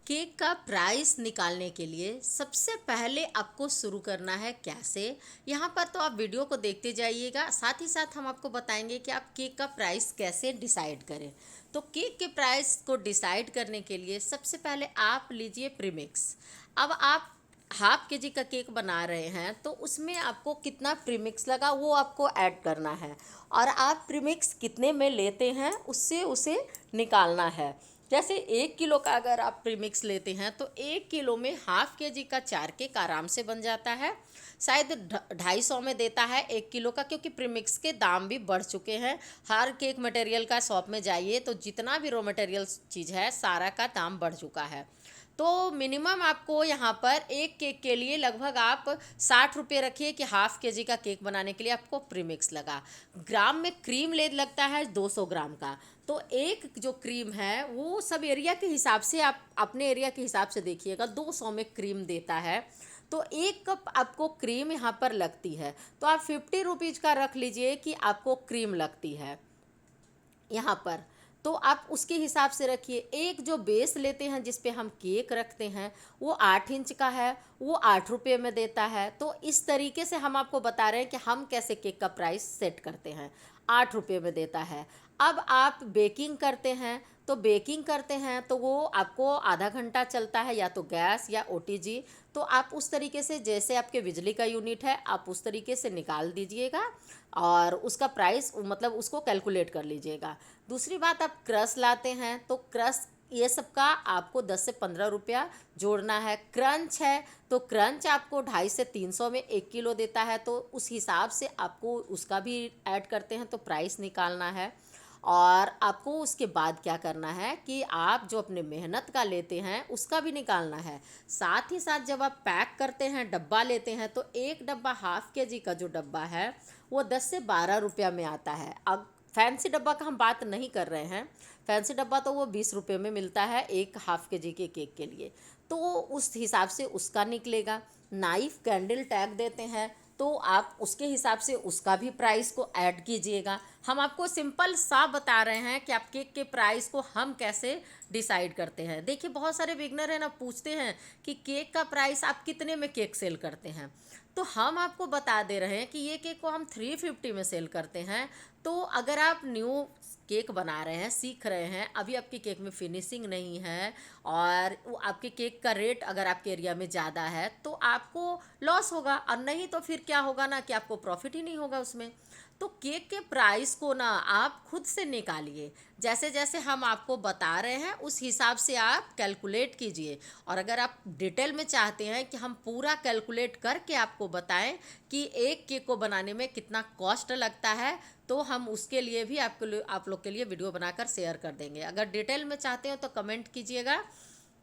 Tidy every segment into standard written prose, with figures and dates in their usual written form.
Cake का price निकालने के लिए सबसे पहले आपको शुरू करना है कैसे। यहाँ पर तो आप वीडियो को देखते जाइएगा, साथ ही साथ हम आपको बताएंगे कि आप केक का प्राइस कैसे डिसाइड करें। तो केक के प्राइस को डिसाइड करने के लिए सबसे पहले आप लीजिए प्रीमिक्स। अब आप हाफ के जी का केक बना रहे हैं तो उसमें आपको कितना प्रीमिक्स लगा वो आपको ऐड करना है, और आप प्रीमिक्स कितने में लेते हैं उससे उसे निकालना है। जैसे 1 किलो का अगर आप प्रीमिक्स लेते हैं तो 1 किलो में हाफ के जी का 4 केक आराम से बन जाता है। शायद 250 में देता है 1 किलो का, क्योंकि प्रीमिक्स के दाम भी बढ़ चुके हैं। हर केक मटेरियल का शॉप में जाइए तो जितना भी रॉ मटेरियल चीज़ है सारा का दाम बढ़ चुका है। तो मिनिमम आपको यहाँ पर एक केक के लिए लगभग आप 60 रुपये रखिए कि हाफ के जी का केक बनाने के लिए आपको प्रीमिक्स लगा। ग्राम में क्रीम ले लगता है 200 ग्राम का। तो एक जो क्रीम है वो सब एरिया के हिसाब से आप अपने एरिया के हिसाब से देखिएगा, 200 में क्रीम देता है। तो 1 कप आपको क्रीम यहाँ पर लगती है, तो आप 50 रुपीज़ का रख लीजिए कि आपको क्रीम लगती है यहाँ पर। तो आप उसके हिसाब से रखिए। एक जो बेस लेते हैं जिस पे हम केक रखते हैं वो 8 इंच का है, वो 8 रुपये में देता है। तो इस तरीके से हम आपको बता रहे हैं कि हम कैसे केक का प्राइस सेट करते हैं। 8 रुपये में देता है। अब आप बेकिंग करते हैं तो वो आपको आधा घंटा चलता है, या तो गैस या ओटीजी। तो आप उस तरीके से, जैसे आपके बिजली का यूनिट है आप उस तरीके से निकाल दीजिएगा और उसका प्राइस मतलब उसको कैलकुलेट कर लीजिएगा। दूसरी बात, आप क्रश लाते हैं तो क्रश ये सब का आपको 10 से 15 रुपया जोड़ना है। क्रंच है तो क्रंच आपको 250 से 300 में 1 किलो देता है, तो उस हिसाब से आपको उसका भी ऐड करते हैं तो प्राइस निकालना है। और आपको उसके बाद क्या करना है कि आप जो अपने मेहनत का लेते हैं उसका भी निकालना है। साथ ही साथ जब आप पैक करते हैं, डब्बा लेते हैं, तो एक डब्बा हाफ के जी का जो डब्बा है वो 10 से 12 रुपया में आता है। अब फैंसी डब्बा का हम बात नहीं कर रहे हैं। फैंसी डब्बा तो वो 20 रुपये में मिलता है एक हाफ के जी के केक के लिए, तो उस हिसाब से उसका निकलेगा। नाइफ कैंडल टैग देते हैं तो आप उसके हिसाब से उसका भी प्राइस को ऐड कीजिएगा। हम आपको सिंपल सा बता रहे हैं कि आप केक के प्राइस को हम कैसे डिसाइड करते हैं। देखिए, बहुत सारे बिगनर हैं ना, पूछते हैं कि केक का प्राइस आप कितने में केक सेल करते हैं। तो हम आपको बता दे रहे हैं कि ये केक को हम 350 में सेल करते हैं। तो अगर आप न्यू केक बना रहे हैं, सीख रहे हैं, अभी आपके केक में फिनिशिंग नहीं है, और वो आपके केक का रेट अगर आपके एरिया में ज़्यादा है तो आपको लॉस होगा, और नहीं तो फिर क्या होगा ना कि आपको प्रॉफिट ही नहीं होगा उसमें। तो केक के प्राइस को ना आप खुद से निकालिए। जैसे जैसे हम आपको बता रहे हैं उस हिसाब से आप कैलकुलेट कीजिए। और अगर आप डिटेल में चाहते हैं कि हम पूरा कैलकुलेट करके आपको बताएं कि एक केक को बनाने में कितना कॉस्ट लगता है, तो हम उसके लिए भी आप लोग के लिए वीडियो बनाकर शेयर कर देंगे। अगर डिटेल में चाहते हो तो कमेंट कीजिएगा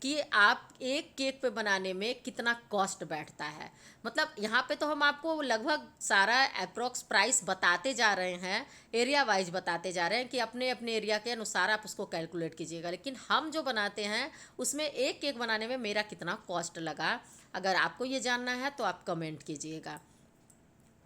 कि आप एक केक पे बनाने में कितना कॉस्ट बैठता है। मतलब यहाँ पे तो हम आपको लगभग सारा अप्रोक्स प्राइस बताते जा रहे हैं, एरिया वाइज बताते जा रहे हैं कि अपने अपने एरिया के अनुसार आप उसको कैलकुलेट कीजिएगा। लेकिन हम जो बनाते हैं उसमें एक केक बनाने में मेरा कितना कॉस्ट लगा, अगर आपको ये जानना है तो आप कमेंट कीजिएगा।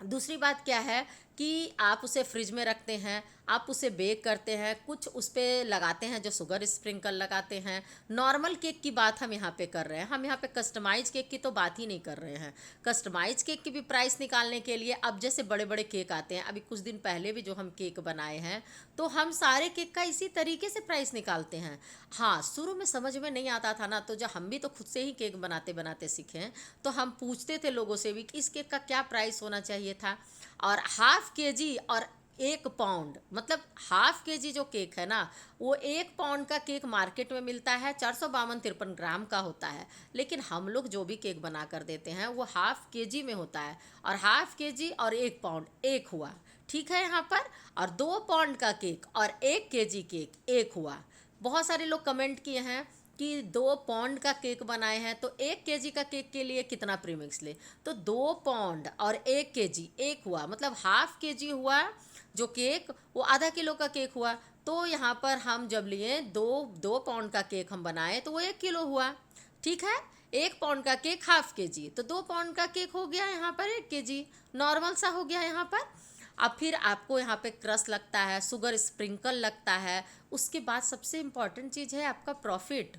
दूसरी बात क्या है कि आप उसे फ्रिज में रखते हैं, आप उसे बेक करते हैं, कुछ उस पर लगाते हैं जो शुगर स्प्रिंकल लगाते हैं। नॉर्मल केक की बात हम यहाँ पे कर रहे हैं, हम यहाँ पे कस्टमाइज केक की तो बात ही नहीं कर रहे हैं। कस्टमाइज केक की भी प्राइस निकालने के लिए अब जैसे बड़े बड़े केक आते हैं, अभी कुछ दिन पहले भी जो हम केक बनाए हैं तो हम सारे केक का इसी तरीके से प्राइस निकालते हैं। हाँ, शुरू में समझ में नहीं आता था ना, तो जब हम भी तो खुद से ही केक बनाते बनाते सीखे हैं, तो हम पूछते थे लोगों से भी कि इस केक का क्या प्राइस होना चाहिए था। और हाफ के जी और 1 पाउंड, मतलब हाफ के जी जो केक है ना, वो 1 पाउंड का केक मार्केट में मिलता है 452-53 ग्राम का होता है। लेकिन हम लोग जो भी केक बना कर देते हैं वो हाफ के जी में होता है, और हाफ के जी और 1 पाउंड एक हुआ, ठीक है यहाँ पर। और 2 पाउंड का केक और 1 केजी केक एक हुआ। बहुत सारे लोग कमेंट किए हैं कि 2 पाउंड का केक बनाए हैं तो 1 केजी का केक के लिए कितना प्रीमिक्स ले। तो 2 पाउंड और 1 केजी एक हुआ, मतलब हाफ के जी हुआ जो केक, वो आधा किलो का केक हुआ। तो यहाँ पर हम जब लिए 2 पाउंड का केक हम बनाए तो वो 1 किलो हुआ, ठीक है। 1 पाउंड का केक हाफ के जी, तो 2 पाउंड का केक हो गया यहाँ पर 1 केजी, नॉर्मल सा हो गया यहाँ पर। अब फिर आपको यहाँ पे क्रश लगता है, शुगर स्प्रिंकल लगता है। उसके बाद सबसे इम्पॉर्टेंट चीज़ है आपका प्रॉफिट।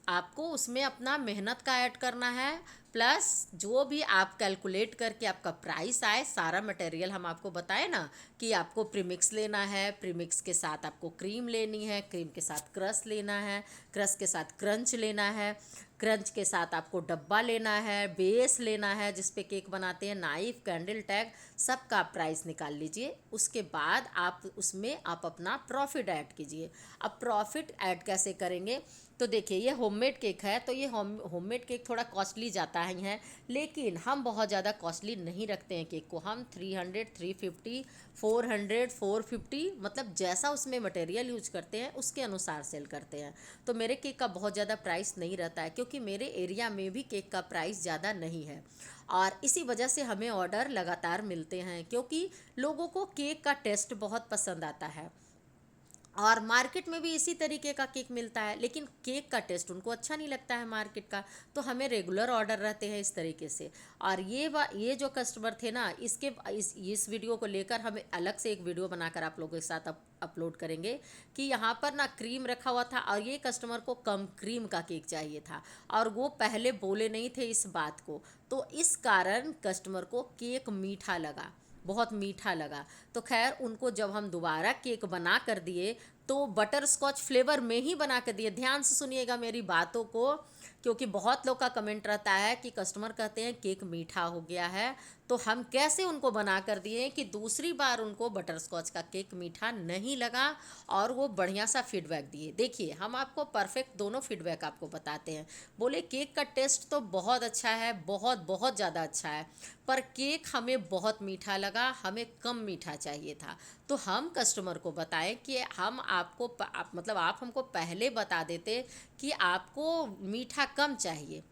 आपको उसमें अपना मेहनत का ऐड करना है, प्लस जो भी आप कैलकुलेट करके आपका प्राइस आए, सारा मटेरियल हम आपको बताए ना कि आपको प्रीमिक्स लेना है, प्रीमिक्स के साथ आपको क्रीम लेनी है, क्रीम के साथ क्रश लेना है, क्रश के साथ क्रंच लेना है, क्रंच के साथ आपको डब्बा लेना है, बेस लेना है जिस पे केक बनाते हैं, नाइफ, कैंडल टैग, सबका प्राइस निकाल लीजिए। उसके बाद आप उसमें आप अपना प्रॉफिट ऐड कीजिए। अब प्रॉफिट ऐड कैसे करेंगे, तो देखिए ये होममेड केक है, तो ये होममेड केक थोड़ा कॉस्टली जाता है, लेकिन हम बहुत ज़्यादा कॉस्टली नहीं रखते हैं केक को। हम 300, 350, 400, 450, मतलब जैसा उसमें मटेरियल यूज करते हैं उसके अनुसार सेल करते हैं। तो मेरे केक का बहुत ज़्यादा प्राइस नहीं रहता है, क्योंकि मेरे एरिया में भी केक का प्राइस ज़्यादा नहीं है, और इसी वजह से हमें ऑर्डर लगातार मिलते हैं, क्योंकि लोगों को केक का टेस्ट बहुत पसंद आता है। और मार्केट में भी इसी तरीके का केक मिलता है, लेकिन केक का टेस्ट उनको अच्छा नहीं लगता है मार्केट का, तो हमें रेगुलर ऑर्डर रहते हैं इस तरीके से। और ये जो कस्टमर थे ना, इस वीडियो को लेकर हमें अलग से एक वीडियो बनाकर आप लोगों के साथ अपलोड करेंगे कि यहाँ पर ना क्रीम रखा हुआ था और ये कस्टमर को कम क्रीम का केक चाहिए था, और वो पहले बोले नहीं थे इस बात को, तो इस कारण कस्टमर को केक मीठा लगा, बहुत मीठा लगा। तो खैर उनको जब हम दोबारा केक बना कर दिए तो बटर स्कॉच फ्लेवर में ही बना कर दिए। ध्यान से सुनिएगा मेरी बातों को, क्योंकि बहुत लोग का कमेंट रहता है कि कस्टमर कहते हैं केक मीठा हो गया है, तो हम कैसे उनको बना कर दिए कि दूसरी बार उनको बटर स्कॉच का केक मीठा नहीं लगा, और वो बढ़िया सा फीडबैक दिए। देखिए हम आपको परफेक्ट दोनों फीडबैक आपको बताते हैं। बोले केक का टेस्ट तो बहुत अच्छा है, बहुत बहुत ज़्यादा अच्छा है, पर केक हमें बहुत मीठा लगा, हमें कम मीठा चाहिए था। तो हम कस्टमर को बताएं कि हम मतलब आप हमको पहले बता देते कि आपको मीठा कम चाहिए,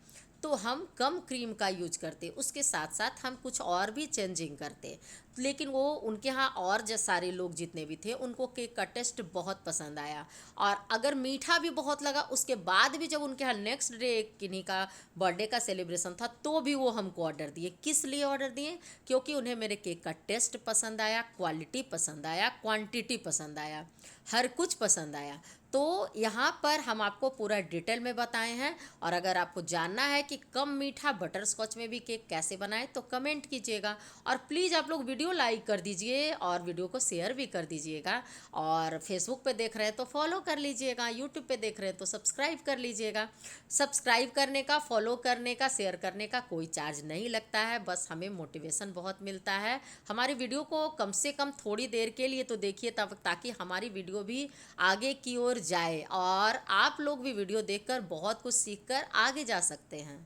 तो हम कम क्रीम का यूज करते, उसके साथ साथ हम कुछ और भी चेंजिंग करते। लेकिन वो उनके यहाँ और जो सारे लोग जितने भी थे उनको केक का टेस्ट बहुत पसंद आया, और अगर मीठा भी बहुत लगा, उसके बाद भी जब उनके यहाँ नेक्स्ट डे किन्हीं का बर्थडे का सेलिब्रेशन था तो भी वो हमको ऑर्डर दिए। किस लिए ऑर्डर दिए, क्योंकि उन्हें मेरे केक का टेस्ट पसंद आया, क्वालिटी पसंद आया, क्वांटिटी पसंद आया, हर कुछ पसंद आया। तो यहाँ पर हम आपको पूरा डिटेल में बताए हैं, और अगर आपको जानना है कि कम मीठा बटर स्कॉच में भी केक कैसे बनाएं तो कमेंट कीजिएगा, और प्लीज़ आप लोग वीडियो लाइक कर दीजिए और वीडियो को शेयर भी कर दीजिएगा, और फेसबुक पे देख रहे हैं तो फॉलो कर लीजिएगा, यूट्यूब पे देख रहे हैं तो सब्सक्राइब कर लीजिएगा। सब्सक्राइब करने का, फॉलो करने का, शेयर करने का कोई चार्ज नहीं लगता है, बस हमें मोटिवेशन बहुत मिलता है। हमारी वीडियो को कम से कम थोड़ी देर के लिए तो देखिए, तब ताकि हमारी वीडियो भी आगे की ओर जाए और आप लोग भी वीडियो देखकर बहुत कुछ सीखकर आगे जा सकते हैं।